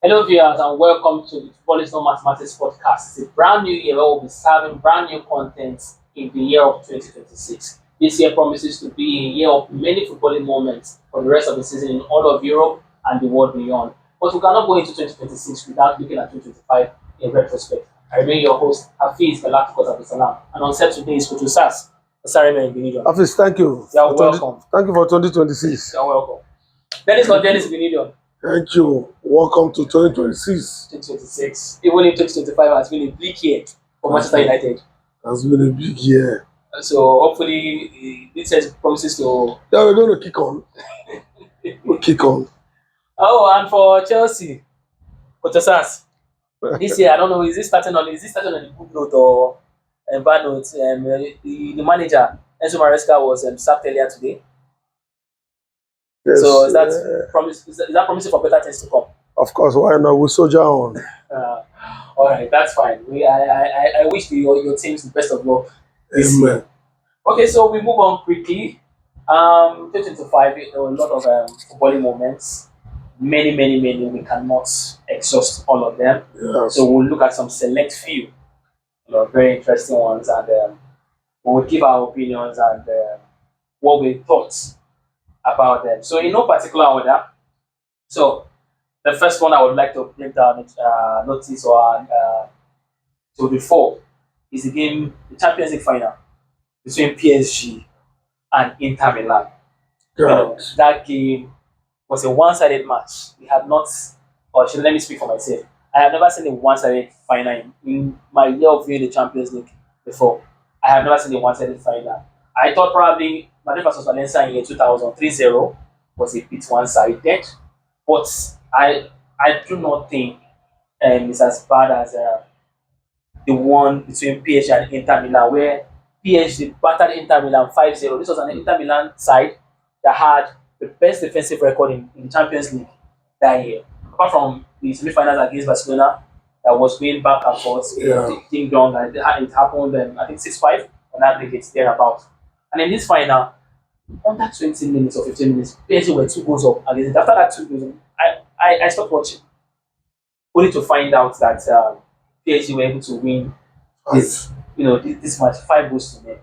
Hello, viewers, and welcome to the Football is No Mathematics podcast. It's a brand new year where we'll be serving brand new content in the year of 2026. This year promises to be a year of many footballing moments for the rest of the season in all of Europe and the world beyond. But we cannot go into 2026 without looking at 2025 in retrospect. I remain your host, Hafiz Galacticos Abisalam, and on set today is Kutu Sas, Sarime Benidon. Hafiz, thank you. You're welcome. Thank you for 2026. You're welcome. Dennis or Dennis Benidon. Thank you. Welcome to 2026. 2026. Even if 2025 has been a bleak year for Manchester United. Has been a big year. So hopefully this has promises to. Yeah, we're going to kick on. We'll kick on. Oh, and for Chelsea, Kotasas. This year, I don't know, is it starting on a good note or a bad note? The manager, Enzo Maresca, was sacked earlier today. Yes, So is that promising for better things to come? of course, why not? We'll soldier on. All right, that's fine. I wish your teams the best of luck this Amen. year. Okay, so we move on quickly. 2025, there were a lot of footballing moments. Many. We cannot exhaust all of them. Yes. So we'll look at some select few, very interesting ones, and we'll give our opinions and what we thought about them. So in no particular order. So the first one I would like to bring down notice or to before is the Champions League final between PSG and Inter Milan. Correct. That game was a one-sided match. We have not, or should let me speak for myself. I have never seen a one-sided final in my year of viewing the Champions League before. I have never seen a one-sided final. I thought probably Madrid versus Valencia in year 2000 3-0 was a bit one-sided, but I do not think it's as bad as the one between PSG and Inter Milan, where PSG battered Inter Milan 5-0. This was an Inter Milan side that had the best defensive record in the Champions League that year. Apart from the semi-finals against Barcelona, that was going back and forth, ding dong, and it happened, I think 6-5 on aggregate thereabout. And in this final, under 20 minutes or 15 minutes, PSG were 2 goals up against it. After that 2 goals, I stopped watching, only to find out that PSG were able to win this match 5 goals to nil.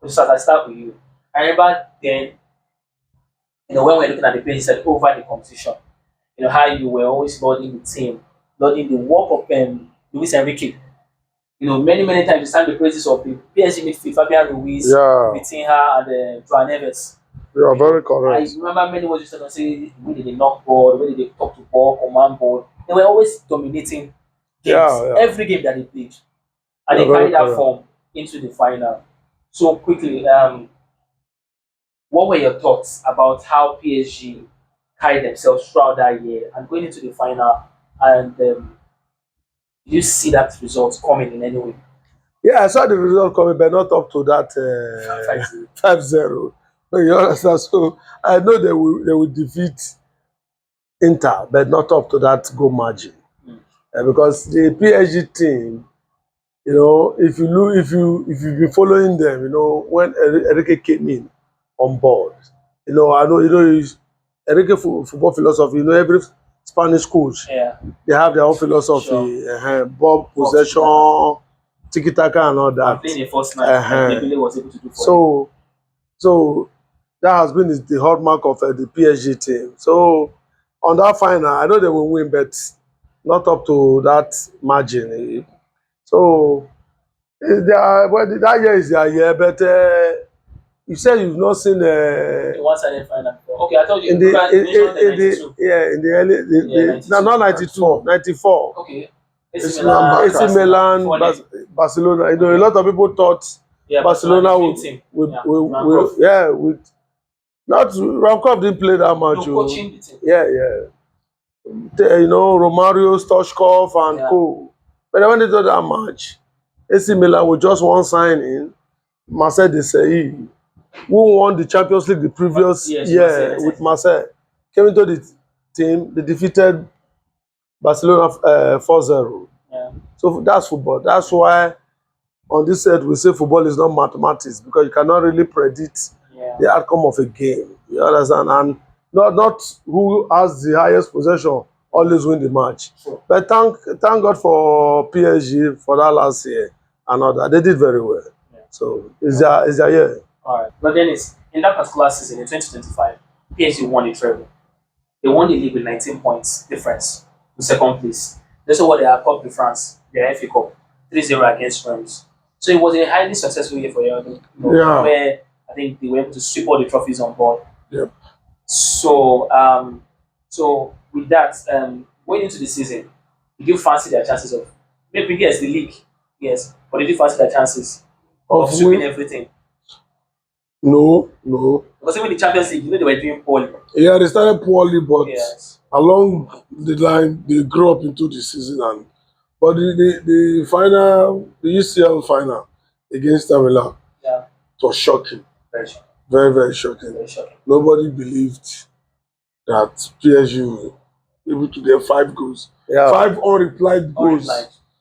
So I start with you. I remember then, when we were looking at the PSG side over the competition, how you were always lauding the team, lauding the work of Luis Enrique. Many times you sang the praises of the PSG midfield, Fabian Ruiz, Vitinha, and Joao Neves. You are very correct. I remember many words you said, say, the way they knock ball, the way they talk to ball, command ball. They were always dominating games, every game that they played. And they carried that form into the final. So quickly, what were your thoughts about how PSG carried themselves throughout that year and going into the final? And did you see that result coming in any way? Yeah, I saw the result coming, but not up to that 5-0. You understand? So I know they will defeat Inter, but not up to that goal margin. Because the PSG team, if you've been following them, when Enrique came in on board, I know Enrique football philosophy. Every Spanish coach, they have their own philosophy. Ball possession, tiki taka, and all that. Playing the first match, was able to do for so that has been the hallmark of the PSG team. So on that final, I know they will win, but not up to that margin. So that year is their year, but you said you've not seen the one-sided final. Okay, I told you. in the early not 92, 94. Okay. AC Milan, Barcelona. A lot of people thought Barcelona would not Ramkov didn't play that much. Coaching the team. Romario, Stoichkov, and co. But when they did that match, AC Milan with just one signing, Marcel Desailly, who won the Champions League the previous year with Marseille, came into the team. They defeated Barcelona 4-0. So that's football. That's why on this side we say football is not mathematics, because you cannot really predict the outcome of a game. You understand? And not who has the highest possession always win the match. Sure. But thank God for PSG for that last year and all that. They did very well. Yeah. So it's their year. All right. But then it's in that particular season in 2025, PSG won the treble. They won the league with 19 points difference in second place. That's what they are Cup de France, their FA Cup, 3-0 against Reims. So it was a highly successful year for them, Yeah. where I think they were able to sweep all the trophies on board. Yep. So with that, going into the season, did you fancy their chances of maybe yes the league, yes, but did you fancy their chances of sweeping everything? No. Because even the Champions League, they were doing poorly. Yeah, they started poorly, but Yes. along the line they grew up into the season but the final, the UCL final against Tamila, Yeah. it was shocking. Very shocking. Very, very shocking. Very shocking. Nobody believed that PSG will be able to get 5 goals. Yeah. 5 unreplied goals.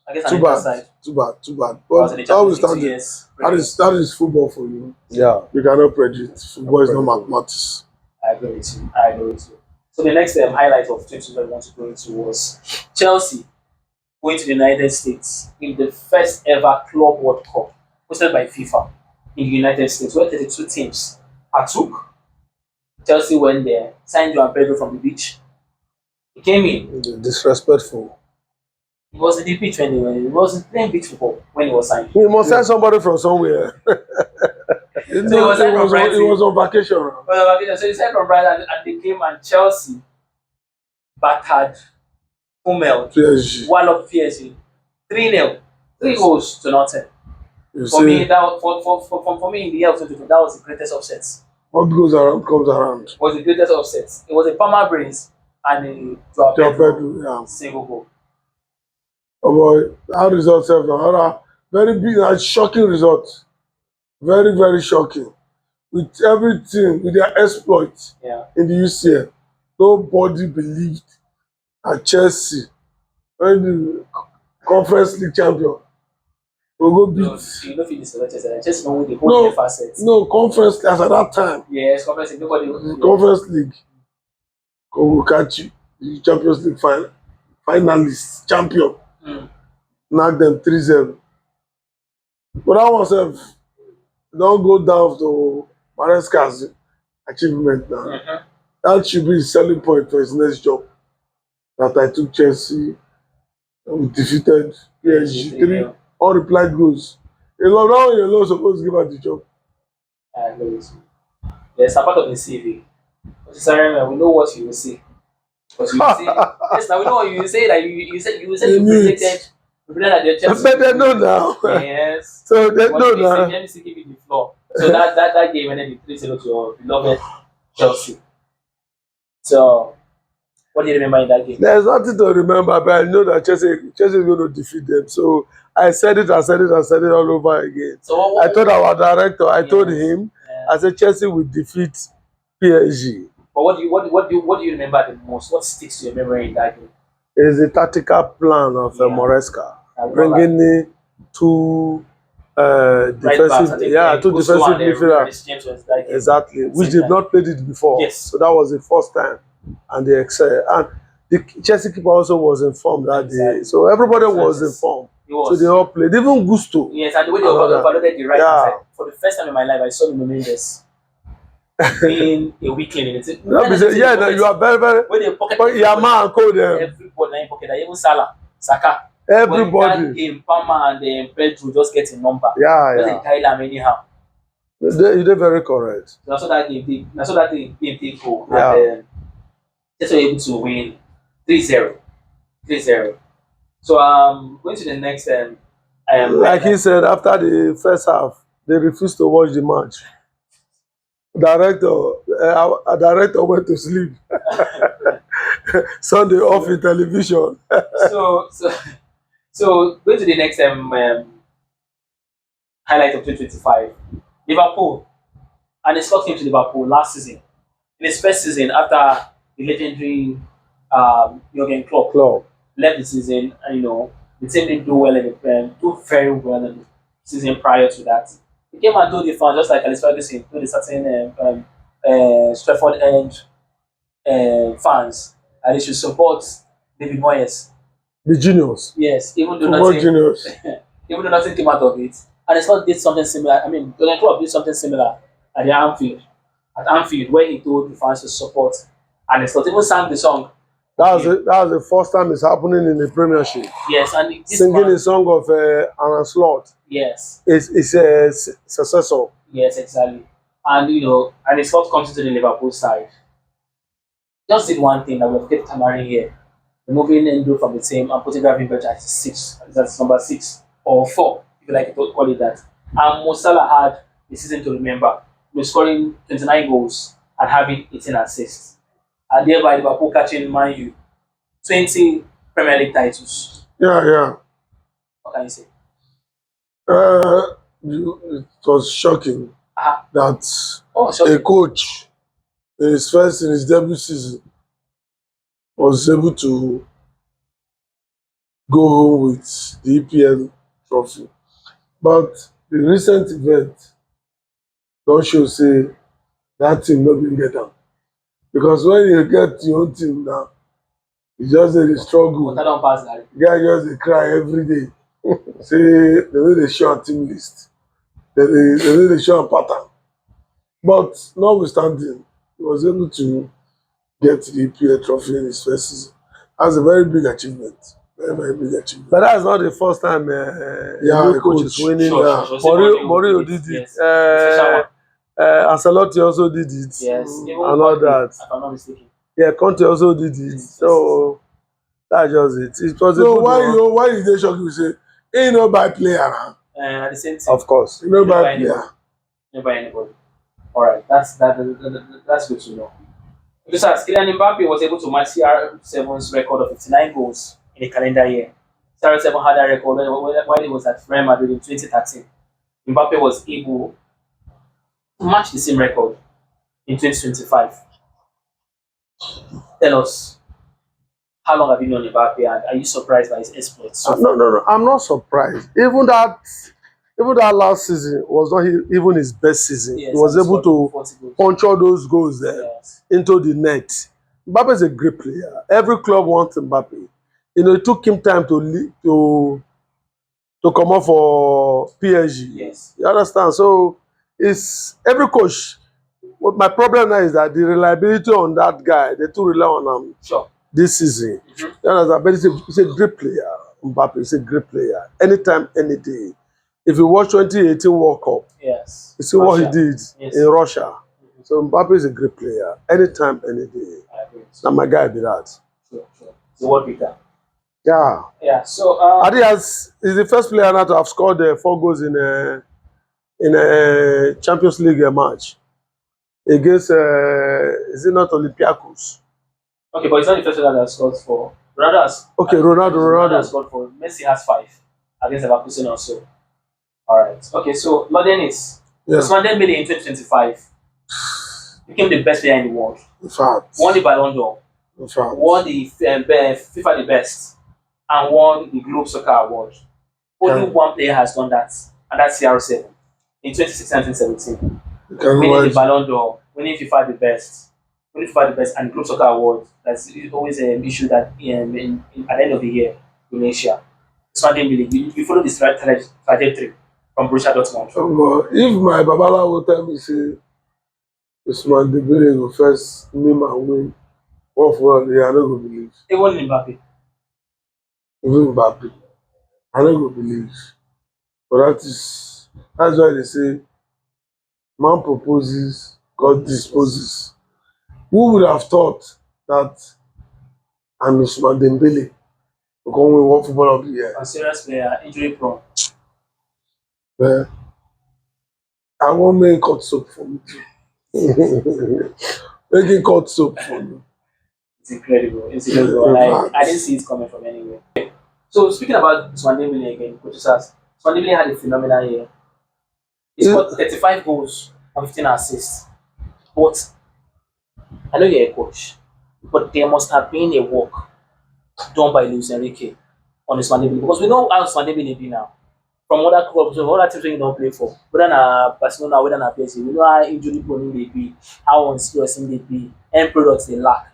I guess Too bad. But notwithstanding, that is football for you. Yeah. You cannot predict. Football is not mathematics. I agree with you. So the next highlight of 2021 I want to go into was Chelsea going to the United States in the first ever Club World Cup hosted by FIFA in the United States, where 32 teams partook. Chelsea went there, signed João Pedro from the beach. He came in. Disrespectful. He was in the beach when he was playing beach football when he was signed. He must send somebody from somewhere. He was on vacation. So he signed from Brighton and they came and Chelsea battered Hummel, walloped PSG 3-0, 3 goals to nothing. Me, that for me in the year of 2020, that was the greatest upset. What goes around comes around. Was the greatest upset. It was a Palmer brains and a João Pedro single goal. Oh boy, that result very big, shocking result. Very, very shocking. With everything, with their exploit in the UCL, nobody believed at Chelsea, when the Conference League champion, will go beat. You know, Chelsea don't win the whole facet. No, Conference League as at that time. Yes, Conference League. Nobody. Conference League. Will catch you. The Champions League finalists, champion. Knock them 3-0. But that one self, don't go down to Maresca's achievement now. That should be his selling point for his next job. That I took Chelsea, we defeated PSG 3 unreplied goals. You're supposed to give her the job. I agree with you. Yes, a part of the CV. Sorry, we know what you will say. Because you will say, yes, now we know what you will say. That you said you predicted that the Chelsea. But they know now. Yes. So they know now. Let me see, give you the floor. So that game and then the 3-0 to your beloved Chelsea. So, what do you remember in that game? There's nothing to remember, but I know that Chelsea is going to defeat them. So I said it all over again. So I told our director, I told him, I said Chelsea will defeat PSG. But what do you remember the most? What sticks to your memory in that game? It's the tactical plan of Moresca, bringing in 2 defensive, two defensive midfielders. Exactly, which they've not played it before. Yes. So that was the first time, and they excelled. And the Chelsea keeper also was informed that day, so everybody was informed. So they all played, even Gusto. Yes, and the way they overloaded the right side. For the first time in my life, I saw the Mendes being a weakling in it. You are very, very. When they pocket, Yama and call them. Everybody in pocket, even Salah, Saka. Everybody. But in that game, Palmer and Pedro just get a number. Yeah. They carry them anyhow. You did very correct. That's what that game did go. And just were able to win 3-0. 3-0. So going to the next like he said, after the first half, they refused to watch the match. Our director went to sleep. Sunday off in television. So going to the next highlight of 2025, Liverpool, and the Scott came to Liverpool last season. In his first season after the legendary Jurgen Klopp left the season, and the team didn't do well do very well in the season prior to that. He came and told the fans, just like Alex Ferguson told the certain Stratford End fans, and they should support David Moyes. The genius. Yes, Football genius. even though nothing came out of it, and it's not did something similar. I mean, Jurgen Klopp did something similar at the Anfield, where he told the fans to support, and it's not even sang the song. That was the first time it's happening in the Premiership. Yes, and this Singing man, a song of Aaron Slot yes, is a successor. yes, exactly, and and it's not comes to the Liverpool side. Just did one thing that we've kept hammering here, removing Endo from the team and putting Gravenberch at six. That's number 6 or 4, if you like to call it that. And Mo Salah had the season to remember, scoring 29 goals and having 18 assists, and thereby Liverpool catching Man U 20 Premier League titles. Yeah, yeah. What can you say? It was shocking Ah, that oh, a sorry. coach in his debut season was able to go home with the EPL trophy. But the recent event don't show say that team no bin get am. Because when you get your own team now, you just dey struggle. Water don't pass that. Guy just dey cry every day. Say they no dey show am team list. They no dey show am pattern. But notwithstanding, he was able to get the EPL trophy in his first season. That's a very big achievement. Very, very big achievement. But that's not the first time Yeah, a a coach is Sure, winning. sure, sure. Mourinho did it. Yes. Special one. Ancelotti also did it. Yes. Even And all Conte, that. if I'm not mistaken. Yeah, Conte also did it. Yes, So that's just it. It was a So good one. why you dey shock you say he no buy player now? At the same time, Of course. He no He no buy buy anybody. player. Never anybody. All right, that's good to know. Because as Kylian Mbappe was able to match CR7's record of 59 goals in a calendar year. CR7 had that record while he was at Real Madrid in 2013. Mbappe was able to match the same record in 2025. Tell us, how long have you known Mbappe, and are you surprised by his exploits? So No, no, no. I'm not surprised. Even that last season was not even his best season. yes, He was and he able scored to 40 goals. punch all those goals there Yes. into the net. Mbappe is a great player. Every club wants Mbappe. It took him time to come up for PSG. Yes. You understand? So it's every coach. What my problem now is that the reliability on that guy, they too rely on him Sure. this season. Mhm. You understand? But he's a great player. Mbappe is a great player. Anytime, any day. If you watch 2018 World Cup, Yes. you see what he Russia. did Yes. in Russia. Mhm. So Mbappe is a great player. Anytime, any day. I agree. Now my guy be that. Sure, sure. The world beater. Yeah. Yeah. So Adi is the first player now to have scored 4 goals in a Champions League match against is it not Olympiacos? okay, but it's not the first one that has scored for Ronaldo. Okay, Ronaldo has Ronaldo. scored for Messi has 5 against Leverkusen also. All right. Okay, so London is Yeah. Ousmane Dembele in 2025 became the best player in the world. In fact. Won the Ballon d'Or, In fact. won the FIFA the best, and won the Globe Soccer Award. Only Yeah. one player has done that, and that's CR7 in 2016 and 2017. You can Winning the imagine. Ballon d'Or, winning FIFA the best, and Globe Soccer Award. That's always an issue that at the end of the year in Asia. Ousmane Dembele, you follow this trajectory from Borussia Dortmund. But if my babala will tell me say Ousmane Dembele go first name and win one for one, I no go believe. Even Mbappe. Even Mbappe, I no go believe. But that's why they say man proposes, God disposes. Who would have thought that I'm Ousmane Dembele to come win one footballer of the year? A serious player, injury prone. Eh, I want make cut soap for me too. Making cut soap for me. It's incredible. It's incredible. In And fact. I didn't see it coming from anywhere. So speaking about Ousmane Dembele again, Coach Sars, Ousmane Dembele had a phenomenal year. He scored 35 goals and 15 assists. But I know you're a coach, but there must have been a work done by Luis Enrique on Ousmane Dembele because we know how Ousmane Dembele be now. From other clubs, from other teams wey he don play for, whether na Barcelona, whether na PSG, we know how injury prone him dey be, how unserious him dey be, end products dey lack.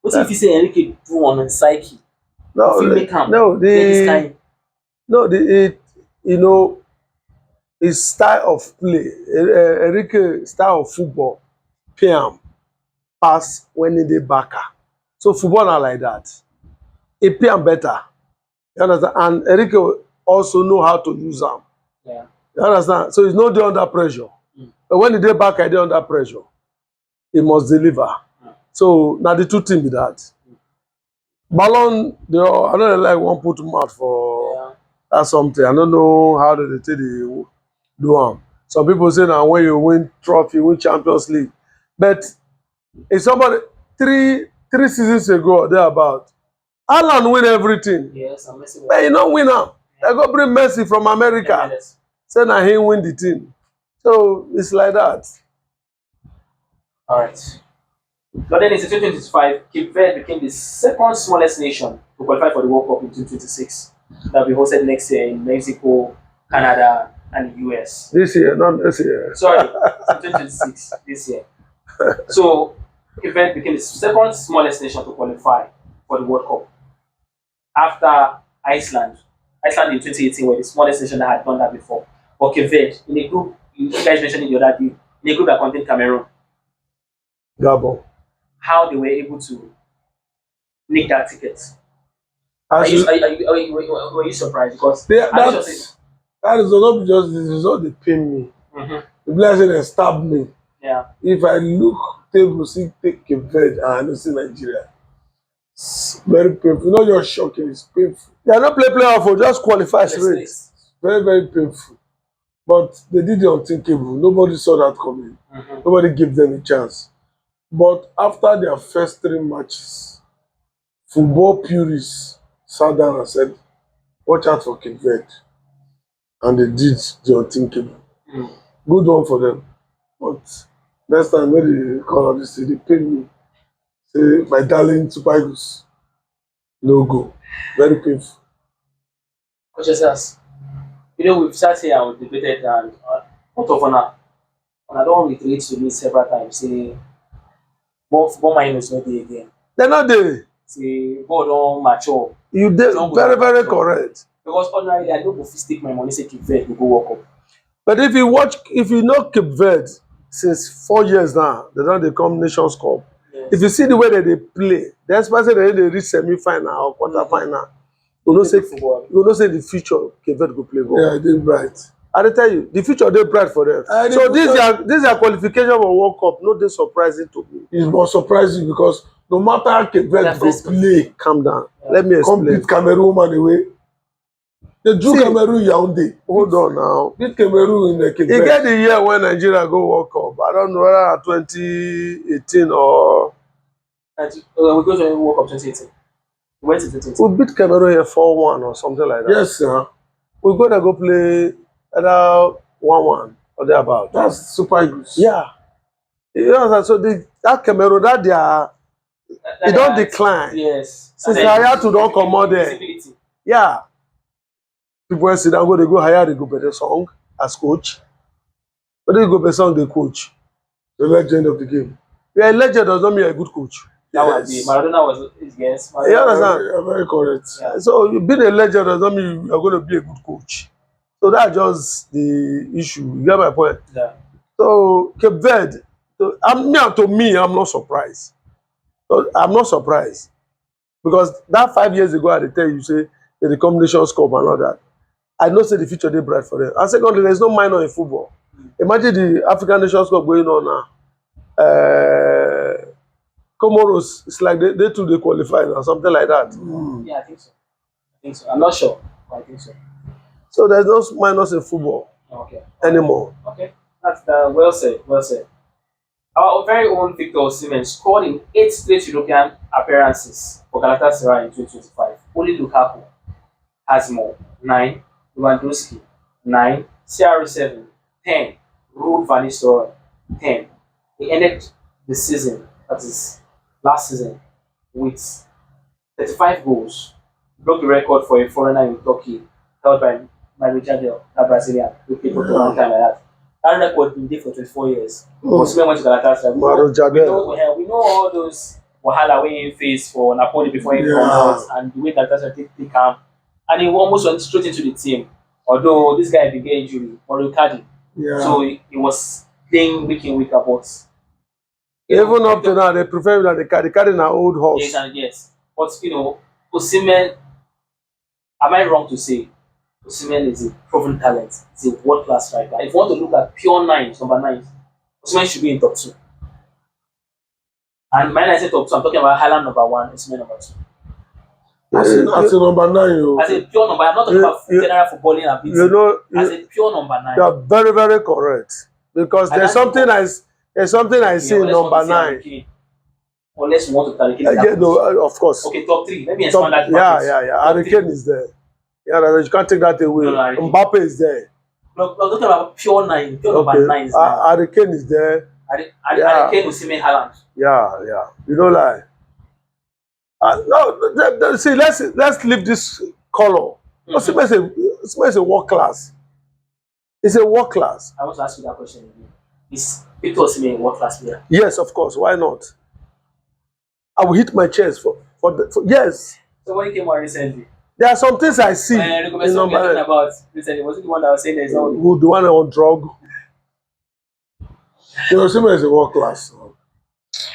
Wetin you feel say Enrique do on him psyche If No, you make him no, play this kind, no, you know, his style of play, Enrique style of football, PM pass when he dey backer. So football na like that. He PM better. You understand? And Enrique also know how to use am. yeah. You understand? So he's not dey under pressure. But when he dey backer, he dey under pressure. He must deliver. So na the two things be that. Ballon d'Or, I no dey like wan put mouth for Yeah. that something. I don't know how they take dey do am. Some people say na when you win trophy, win Champions League. But if somebody three seasons ago or thereabout, Haaland win everything. Yes, I'm messing with But he no win am. They go bring Messi from America. MLS. Say na him win the thing. So it's like that. All right. But then in 2025, Cape Verde became the second smallest nation to qualify for the World Cup in 2026. That will be hosted next year in Mexico, Canada, and the US. This year, not this year. Sorry, 2026, this year. So, Cape Verde became the second smallest nation to qualify for the World Cup after Iceland. Iceland in 2018 were the smallest nation that had done that before. But Cape Verde, in a group, you guys mentioned it the other day, in a group that contained Cameroon, Gabon. how they were able to nick that ticket. Were you surprised? Because that is not just the result they pain me. mm-hmm. The blessing they stab me. Yeah. If I look table, see take Cape Verde and I don't see Nigeria. It's very painful. Not just shocking, it's painful. They are not playoff or just qualify straight. Very, very painful. But they did the unthinkable. Nobody saw that coming. Mm-hmm. Nobody gave them a chance. But after their first 3 matches, football purists sat down and said, watch out for Cape Verde. And they did the unthinkable. Mm. Good one for them. But next time when they call on this thing, they pay me. Say, my darling Super Eagles, no go. Very painful. Consciousness. We've sat here and we've debated and not of honor. And I don't reiterate to me several times. Say, more minus not there again. They're not there. Say, God don't mature. You did very, very correct. Because ordinarily, I don't go stick my money, say Cape Verde, to go walk up. But if you know Cape Verde since 4 years now, they don't come Nations Cup. Yes. If you see the way that they play, the especially they reach semi-final or quarter-final, you know say the future Cape Verde go play ball. Yeah, they bright. I tell you, the future they bright for them. So this are qualification for World Cup. No, they surprising to me. It's more surprising because no matter how Cape Verde go play, calm down. Yeah. Let me explain. Come beat Cameroon man away. They drew Cameroon Yaoundé. Hold on now. Beat Cameroon in the Cape Verde. You get the year when Nigeria go World Cup. I don't know whether 2018 or. We go to World Cup 2018. We went to 2018. We beat Cameroon here 4-1 or something like that. Yes, sir. We go there go play either 1-1 or thereabout. That's Super Eagles. Yeah. You know, so that Cameroon, it don't decline. Yes. Since Hayatu don't come out there. Yeah. People sit down, they go hire the Gobert Song as coach. But they Gobert Song, the coach. The legend of the game. Yeah, a legend does not mean a good coach. That was the Maradona was his guess. You understand? You're very correct. Yeah. So you being a legend does not mean you're going to be a good coach. So that's just the issue. You get my point? Yeah. So Cape Verde, I'm not surprised. So I'm not surprised. Because that 5 years ago, I tell you, say, the combination scope and all that. I know say the future they bright for them. And secondly, there's no minor in football. Imagine the African Nations Cup going on now. Comoros, it's like they too they qualified or something like that. Yeah, I think so. I'm not sure, but I think so. So there's no minors in football anymore. Okay, that's well said. Well said. Our very own Victor Osimhen scored in 8 straight European appearances for Galatasaray in 2025. Only Lukaku has more. 9. Lewandowski 9. CR7 10. Ruud van Nistelrooy 10. He ended the season, that is last season, with 35 goals. Broke the record for a foreigner in Turkey held by Mario Jadel, a Brazilian, who played for a long time like that. That record been there for 24 years. Osimhen went to Galatasaray. We know all those wahala when he faced for Napoli before he come out, Yeah. and the way that that's take him, and he almost went straight into the team. Although this guy did get injury, Morikadi, Yeah. so he was playing week in week out. But Even up to now, they prefer that they carry an old yes horse. and yes, but Osimhen, am I wrong to say Osimhen is a proven talent? He's a world class striker. If you want to look at pure nines, number nine, Osimhen should be in top two. And when I say top two, I'm talking about Haaland number one, Osimhen number two. As a number 9, As a pure number, I'm not talking about general footballing you ability. know, As a pure number nine. you are very, very correct. Because And there's that's something because there's something I okay, see in unless you want number to say Harry 9. Kane, unless you want to allocate that Yeah, no, position. of course. Okay, top three. Let me Top, expand that yeah, bracket. yeah, yeah. Top Harry three. Kane is there. Yeah, you can't take that away. No, no, Harry Kane. Mbappe is there. No, I'm talking about pure nine. Pure Okay. number nine is nine. Harry Kane is there. Harry Kane, Osimhen, Haaland. Yeah, yeah. You don't lie. No, see, let's leave this color. Osimhen is a world class. It's a world class. I want to ask you that question again. Is Victor Osimhen a world class player? Yes, of course. Why not? I will hit my chest for yes. Somebody came out recently. There are some things I see And in talking number. about recently. Was it the one that was saying there's no Who the one on drug? Osimhen is a world class.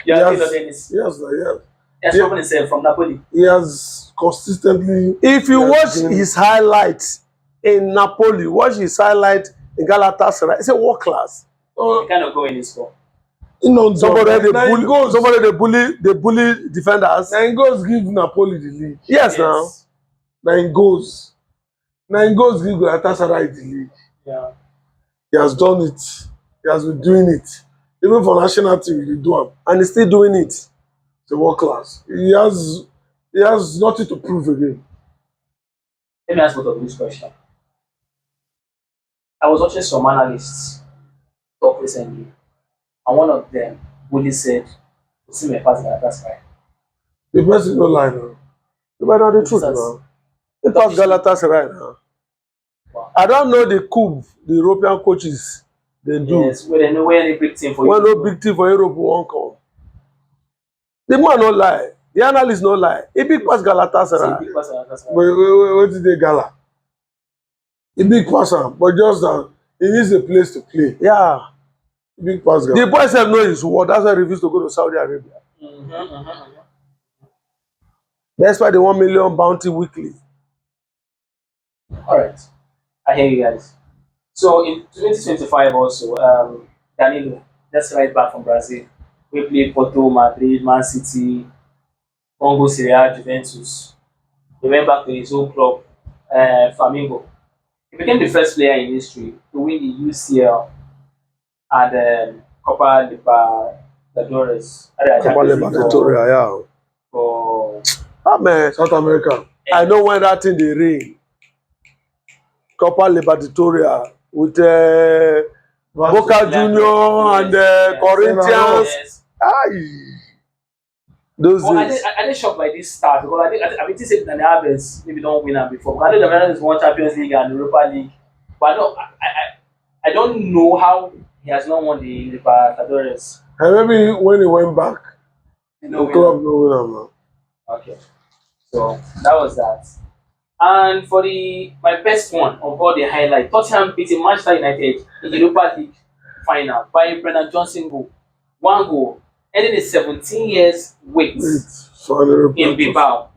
you He are has- still Dennis? Yes, He has proven himself from Napoli. he has consistently. If you watch his highlights in Napoli, watch his highlight in Galatasaray, it's a world class. The kind of goal in his score. Somebody they bully defenders. 9 goals give Napoli the lead. Yes, now 9 goals. 9 goals give Galatasaray the lead. Yeah. He has done it. He has been doing it. Even for national team, he do it. and he's still doing it. It's a world class. He has nothing to prove again. Let me ask both of you this question. I was watching some analysts talk recently, and one of them really said, Osimhen pass Galatasaray. The person no lie now. You might know the truth That's- now. He passed Galatasaray now. Wow. I don't know the coup the European coaches they do. Yes, when they know where any big team for When you. no big team for Europe won't come. The man no lie. The analyst no lie. He big pass Say Galatasaray. big pass Galatasaray. What did they gala? A big passer, but just that he needs a place to play. Yeah. Big pass The gala. boy said know his word. That's why he refused to go to Saudi Arabia. That's why they 1 million bounty weekly. All right, I hear you guys. So in 2025 also, Danilo, that's right back from Brazil. We played Porto, Madrid, Man City, Congo, Serie A, Juventus. He went back to his old club, Flamengo. He became the first player in history to win the UCL and Copa Libertadores. Copa Libertadores, yeah. For Ah man, South America. I know when that thing they ring. Copa Libertadores with Boca Junior and Corinthians. yes. Aye. Those Well, days. I didn't shocked by this start because I mean, this is Dani Alves maybe don't win them before. But I know the Netherlands won Champions League and Europa League, but no, I don't know how he has not won the Libertadores. And maybe when he went back, You the know, club no win am now. okay, so that was that. And for my best one of all the highlight, Tottenham beating Manchester United in the Europa League final by Brennan Johnson goal, 1 goal, ending a 17 years wait For an in Bilbao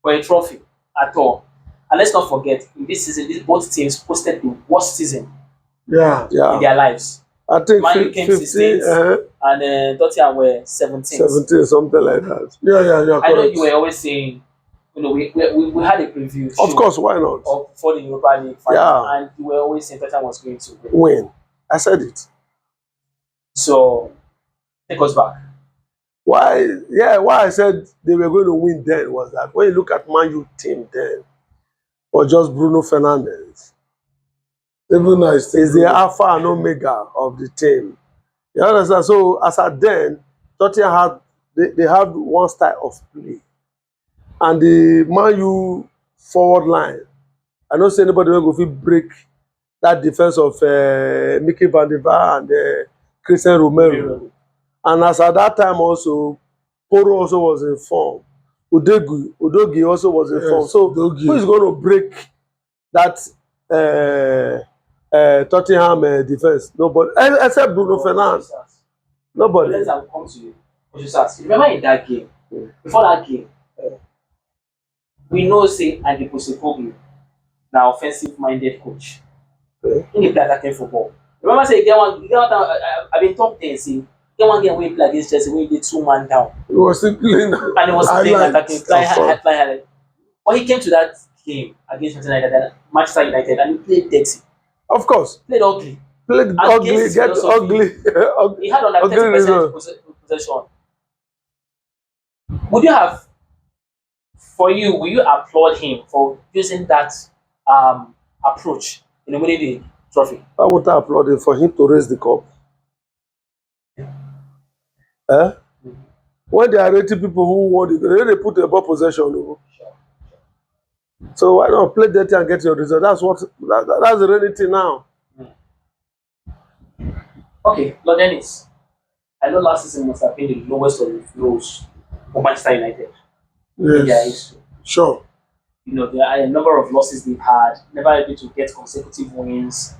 for a trophy at all. And let's not forget, in this season, these both teams posted the worst season Yeah. in Yeah. their lives. I think Man U came 15, 16th, and Tottenham were 17th. 17, something like that. Yeah, I know correct. you were always saying, we had a preview Of show course, why not? for the Europa League final, Yeah. and you were always saying Tottenham was going to win. Win. I said it. So, take us back. Why? Yeah, why I said they were going to win then was that when you look at Man U team then, or just Bruno Fernandes, Even now, it's is the alpha and omega of the team. You understand? So as at then, Tottenham had they had one style of play, and the Man U forward line. I don't see anybody will go fit break that defense of Mickey Van der Vaart and Christian Romero. And as at that time also, Okoro also was in form. Udogi also was in form. Yes, So Dogi. who is going to break that Tottenham defense? Nobody, except Bruno Fernandes. But Nobody. let's have come to you. Remember in that game, before that game, we know say Andy Postecoglou now offensive minded coach. Okay. In the play attacking football. Remember say get one time I been top 10 say get one game where he play against Chelsea where he did 2 man down He was still playing and he was playing attacking, highlights. flying Of course. flying highlight. When he came to that game against Manchester United and he played dirty, Of course. played ugly. Played Against ugly, his get philosophy, ugly. he had on like Ugly 30% result. possession. Would you have for you, will you applaud him for using that approach in winning the trophy? I would applaud him for him to raise the cup. Eh? When they are rating people who won it, they put a ball possession. Oh. So why not play dirty and get your result? That's the real thing now. Okay, Lord Dennis. I know last season must have been the lowest of the lows for Manchester United in their Yes. history. Sure. There are a number of losses they've had, never able to get consecutive wins,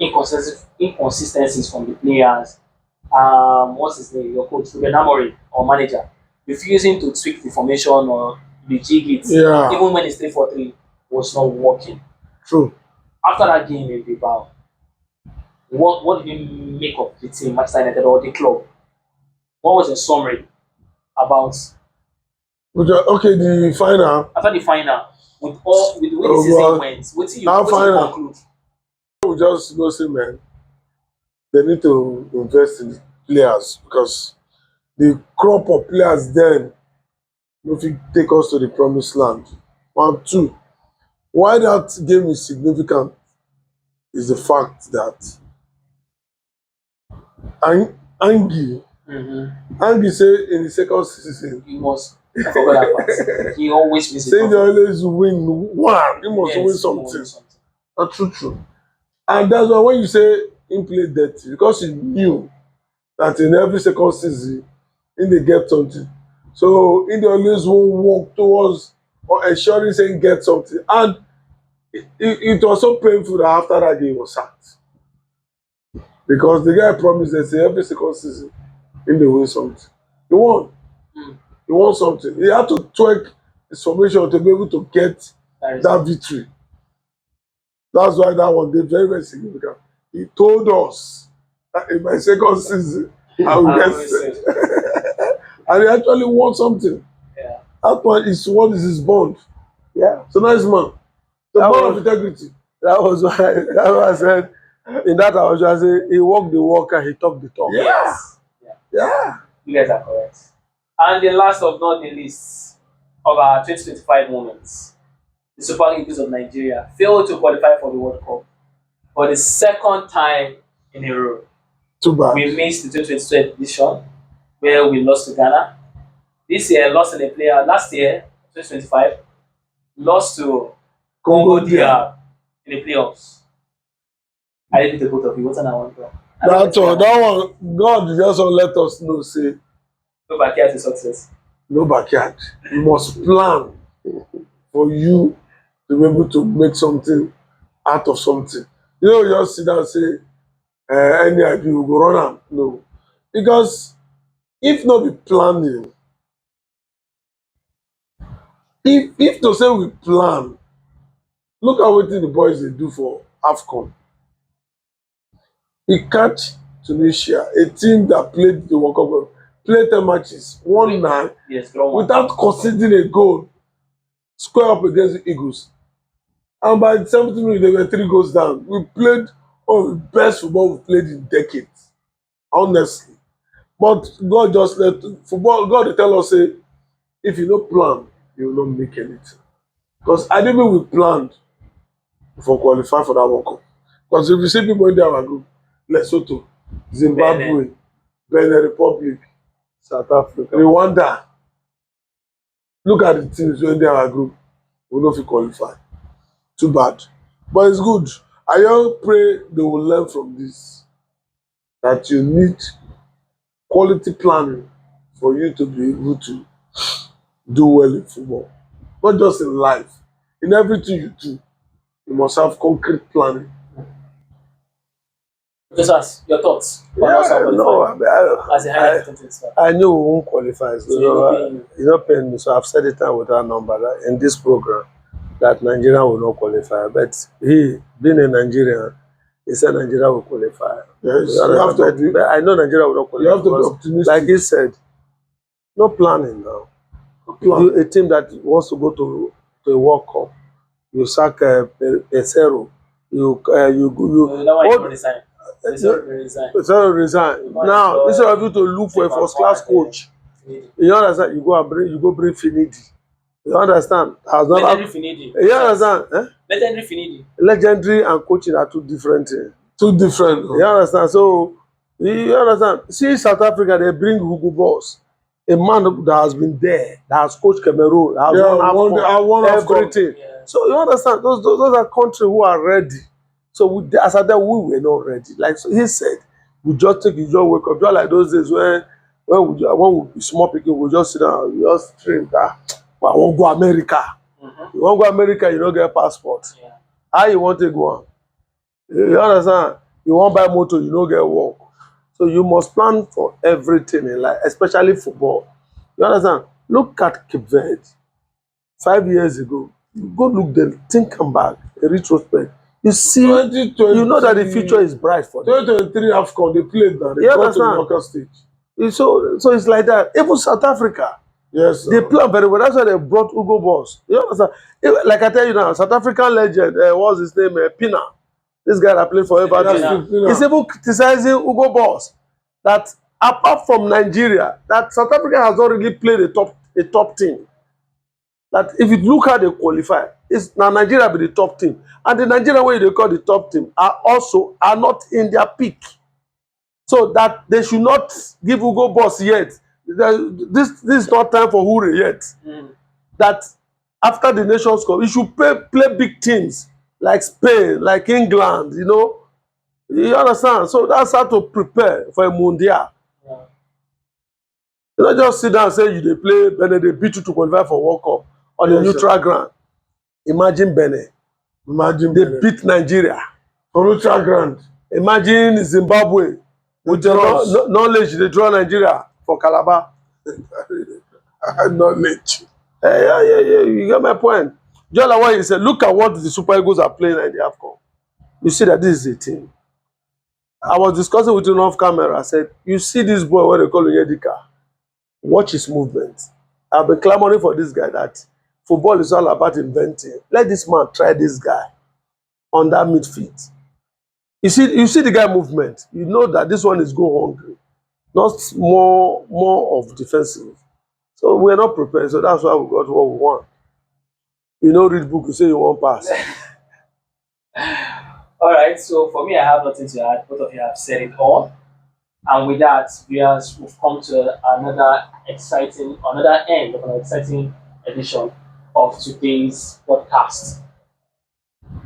inconsistencies from the players. What's his name? Your coach, Ruben Amorim, or manager, refusing to tweak the formation or rejig it, Yeah. even when it's 3-4-3 was not working. True. After that game in Bilbao, what did you make of the team, Manchester United, or the club? What was your summary about Okay, the final. after the final with the way the Oh, season well, went? What did now you final. conclude? We just go say, man, they need to invest in players because the crop of players then no fit take us to the promised land. 1, 2. Why that game is significant is the fact that Angie Angie say in the second season You must I forgot that part. He always wins say a they trophy. always win one. He must win Yes, he something. wins something. That's true. And that's why when you say him play dirty, because he knew that in every second season he dey get something. So he dey always wan work towards or ensuring say he get something. And it was so painful that after that game he was sacked. Because the guy promised them say every second season he dey win something. He won. Mm. He won something. He had to twerk his formation to be able to get That is that victory. That's why that one dey very, very significant. He told us that in my second season, I will I get always say. and he actually won something. Yeah. That one is what is his bond. Yeah. So nice man. The That bond was- of integrity. That's why I said in that I was just saying he walked the walk and he talked the talk. Yeah. Yes. Yeah. Yeah. You guys are correct. And the last of not the least of our 2025 moments, the Super Eagles of Nigeria failed to qualify for the World Cup for the second time in a row. Too bad. We missed the 2022 edition where we lost to Ghana. This year, lost in a player. Last year, 2025, lost to Congo DR in the playoffs. I did the both of you. What's an one? That one, God just wan let us know say Go back here to success. no backyard. You must plan for you to be able to make something out of something. You know, you just sit down and say, any idea we go run am. No. Because if not be planning, if to say we plan, look at wetin the boys dey do for AFCON. We catch Tunisia, a team that played the World Cup, played 10 matches, won 9, Yes, draw one. without conceding a goal, square up against the Eagles. And by the 70 minutes, they were 3 goals down. We played one of the best football we've played in decades, honestly. But God just let football, God dey tell us, say, if you no plan, you will not make anything. Because I didn't we planned for qualify for that World Cup. Because if you see people in there, our group, Lesotho, Zimbabwe, Benin Republic, South Africa. Rwanda, look at the teams wey dey our group, we no fit qualify. Too bad. But it's good. I just pray they will learn from this. That you need quality planning for you to be able to do well in football. Not just in life. In everything you do, you must have concrete planning. Just as your thoughts on us Yeah, no, qualifying I, mean, as a highlight of 2025. I knew we won't qualify. So, So you're not paying. you're not paying me. So I've said it out with that number that in this program that Nigeria will not qualify. But he, being a Nigerian, he said Nigeria will qualify. Yes, you have to but I know Nigeria will not qualify. You have to be optimistic. Like he said, no planning now. A team that wants to go to a World Cup, you sack Pesero, So that one you don't resign. Pesero resign. Now instead of you to look for a first class coach, you understand? You go bring Finidi. You understand? Legendary Finidi. You understand? Eh? Legendary Finidi. Legendary and coaching are two different things. Two different. You understand? So you understand? See South Africa, they bring Hugo Boss, a man that has been there, that has coached Cameroon, that has won everything. Yeah. So you understand? Those are countries who are ready. So as I said, we were not ready. Like so he said, we just wake up, just like those days when we be small people, we just sit down, we just drink that. But I won't go America. Mm-hmm. You won't go America, you don't get a passport. Yeah. How you want to go on? You understand? You won't buy motor, you don't get work. So you must plan for everything in life, especially football. You understand? Look at Cape Verde. 5 years ago, go look them, think come back, a retrospect. You see, you know that the future is bright for them. 2023 AFCON, they played now. They got to the knockout stage. So it's like that. Even South Africa, yes, they play very well. That's why they brought Hugo Boss. You understand? Like I tell you now, South African legend, what's his name? Pina. This guy that played for Everton. He's even criticizing Hugo Boss that apart from Nigeria, that South Africa has not really played a top team. That if you look how they qualify, it's now Nigeria be the top team. And the Nigerian way they call the top team are not in their peak. So that they should not give Hugo Boss yet. This is not time for Hure yet. Mm. That after the Nations Cup, he should play big teams like Spain, like England, you know. You understand? So that's how to prepare for a Mundial. Yeah. You don't just sit down and say you dey play Benin, they beat you to qualify for World Cup on a neutral ground. Imagine Benin. They beat Nigeria on neutral ground. Imagine Zimbabwe. With the knowledge, they draw Nigeria for Calabar. Knowledge. Yeah, you get my point. Just like what you said, look at what the Super Eagles are playing in the AFCON. You see that this is a team. I was discussing with you off camera. I said, you see this boy, what they call Yedika. Watch his movement. I've been clamoring for this guy that football is all about inventing. Let this man try this guy on that midfield. You see the guy movement. You know that this one is go hungry, not more of defensive. So we're not prepared. So that's why we got what we want. You know, read book. You say you want pass. All right. So for me, I have nothing to add. Both of you have said it all. And with that, we've come to another end of an exciting edition of today's podcast,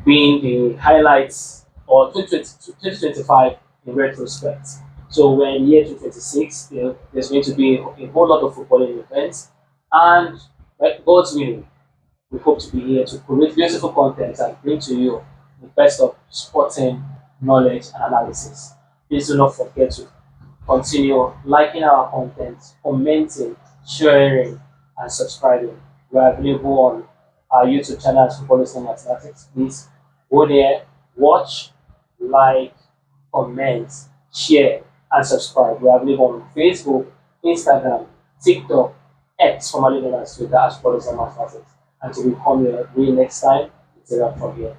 being the highlights or 2025 in retrospect. So we're in year 2026. There's going to be a whole lot of footballing events, and God's willing, we hope to be here to create beautiful content and bring to you the best of sporting knowledge and analysis. Please do not forget to continue liking our content, commenting, sharing, and subscribing. We are available on our YouTube channel as Footballers and Mathematics. Please go there, watch, like, comment, share, and subscribe. We are available on Facebook, Instagram, TikTok, X, formerly known as Twitter, as Footballers and Mathematics. Until we come here next time, it's a wrap from here.